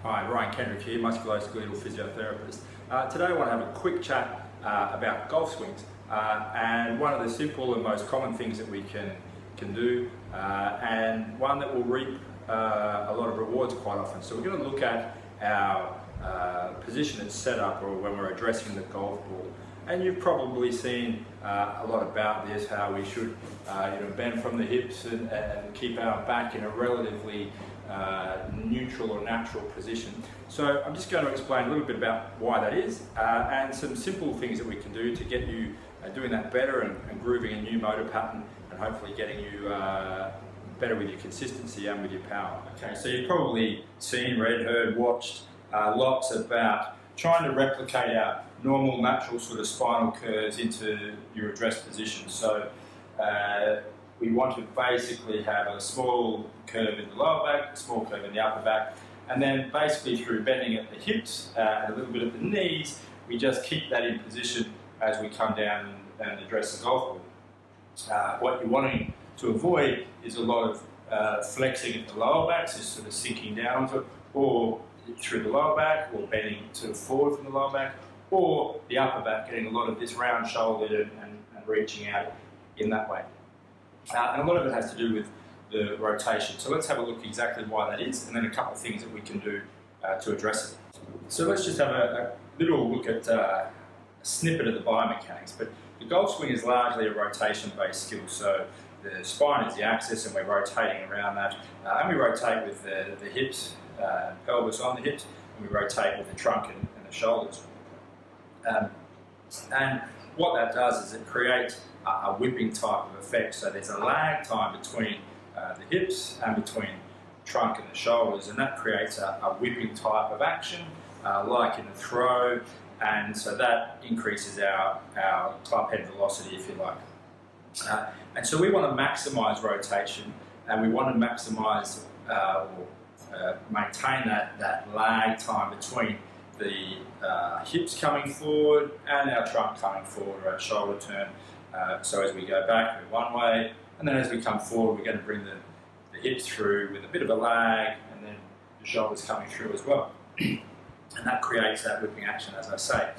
Hi, Ryan Kendrick here, musculoskeletal physiotherapist. Today I want to have a quick chat about golf swings and one of the simple and most common things that we can do and one that will reap a lot of rewards quite often. So we're going to look at our position and setup, or when we're addressing the golf ball. And you've probably seen a lot about this, how we should bend from the hips and keep our back in a relatively neutral or natural position. So I'm just going to explain a little bit about why that is and some simple things that we can do to get you doing that better and grooving a new motor pattern and hopefully getting you better with your consistency and with your power. Okay, so you've probably seen, read, heard, watched lots about trying to replicate our normal, natural sort of spinal curves into your addressed position. So we want to basically have a small curve in the lower back, a small curve in the upper back, and then basically through bending at the hips and a little bit at the knees, we just keep that in position as we come down and address the golf ball. What you're wanting to avoid is a lot of flexing at the lower back, so sort of sinking down onto it, or through the lower back, or bending sort of forward from the lower back, or the upper back, getting a lot of this round shouldered and reaching out in that way. And a lot of it has to do with the rotation. So let's have a look exactly why that is, and then a couple of things that we can do to address it. So let's just have a little look at a snippet of the biomechanics. But the golf swing is largely a rotation-based skill. So the spine is the axis, and we're rotating around that. And we rotate with the hips, pelvis on the hips, and we rotate with the trunk and the shoulders. And what that does is it creates a whipping type of effect. So there's a lag time between the hips and between the trunk and the shoulders, and that creates a whipping type of action, like in a throw, and so that increases our club head velocity, if you like. And so we want to maximise rotation, and we want to maximise maintain that lag time between the hips coming forward and our trunk coming forward, or our shoulder turn. So as we go back, we're one way, and then as we come forward, we're going to bring the hips through with a bit of a lag, and then the shoulders coming through as well. And that creates that whipping action, as I say.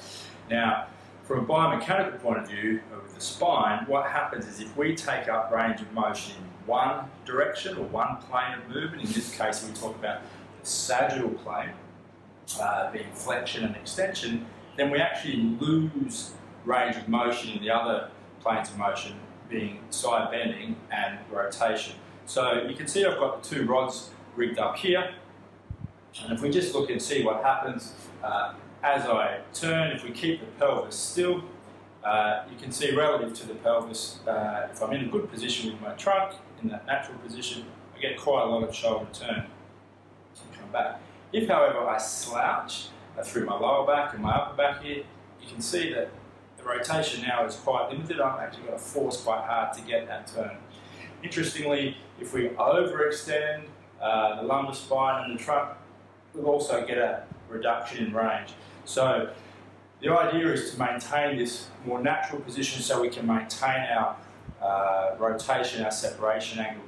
Now, from a biomechanical point of view, with the spine, what happens is if we take up range of motion in one direction or one plane of movement, in this case we talk about the sagittal plane, being flexion and extension, then we actually lose range of motion in the other planes of motion, being side bending and rotation. So you can see I've got the two rods rigged up here, and if we just look and see what happens as I turn, if we keep the pelvis still, you can see relative to the pelvis, if I'm in a good position with my trunk, in that natural position, I get quite a lot of shoulder turn. Come back. If, however, I slouch through my lower back and my upper back here, you can see that the rotation now is quite limited. I'm actually going to force quite hard to get that turn. Interestingly, if we overextend the lumbar spine and the trunk, we'll also get a reduction in range. So the idea is to maintain this more natural position so we can maintain our rotation, our separation angle.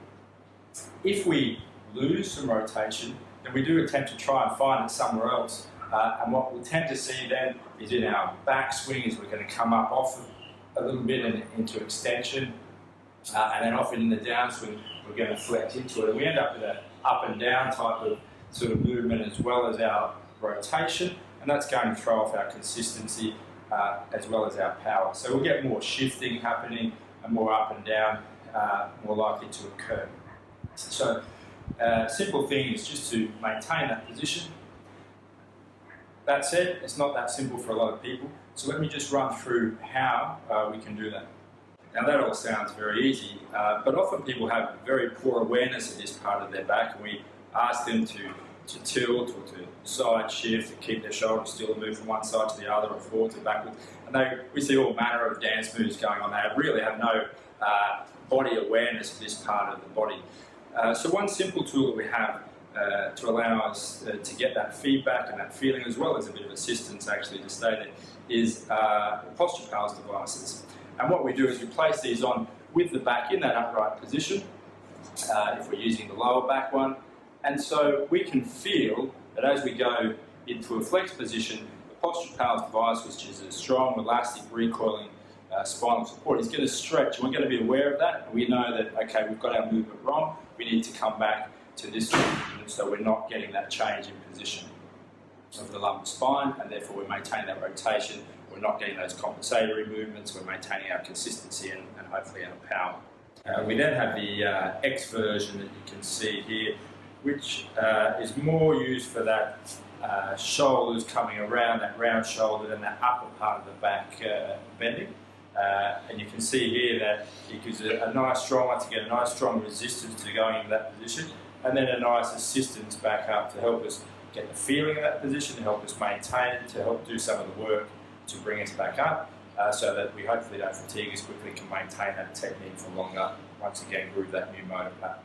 If we lose some rotation, then we do attempt to try and find it somewhere else. And what we'll tend to see then is in our backswing is we're going to come up off a little bit and into extension, and then often in the downswing we're going to flex into it. And we end up with an up and down type of sort of movement as well as our rotation, and that's going to throw off our consistency as well as our power. So we'll get more shifting happening and more up and down, more likely to occur. So simple thing is just to maintain that position. That said, it's not that simple for a lot of people, so let me just run through how we can do that. Now that all sounds very easy, but often people have very poor awareness of this part of their back, and we ask them to tilt or to side shift, to keep their shoulders still and move from one side to the other or forwards and backwards. And we see all manner of dance moves going on. They really have no body awareness of this part of the body. So one simple tool that we have to allow us to get that feedback and that feeling, as well as a bit of assistance actually to stay there, is PosturePals devices. And what we do is we place these on with the back in that upright position, if we're using the lower back one, and so we can feel that as we go into a flex position, the PosturePals device, which is a strong, elastic, recoiling spinal support, is going to stretch. We're going to be aware of that. And we know that, okay, we've got our movement wrong. We need to come back to this movement so we're not getting that change in position of the lumbar spine, and therefore we're maintaining that rotation. We're not getting those compensatory movements. We're maintaining our consistency and hopefully our power. We then have the X version that you can see here, which is more used for that shoulders coming around, that round shoulder and that upper part of the back bending. And you can see here that it gives a nice strong, once again, a nice strong resistance to going into that position, and then a nice assistance back up to help us get the feeling of that position, to help us maintain it, to help do some of the work to bring us back up, so that we hopefully don't fatigue as quickly, can maintain that technique for longer, once again groove that new motor pattern.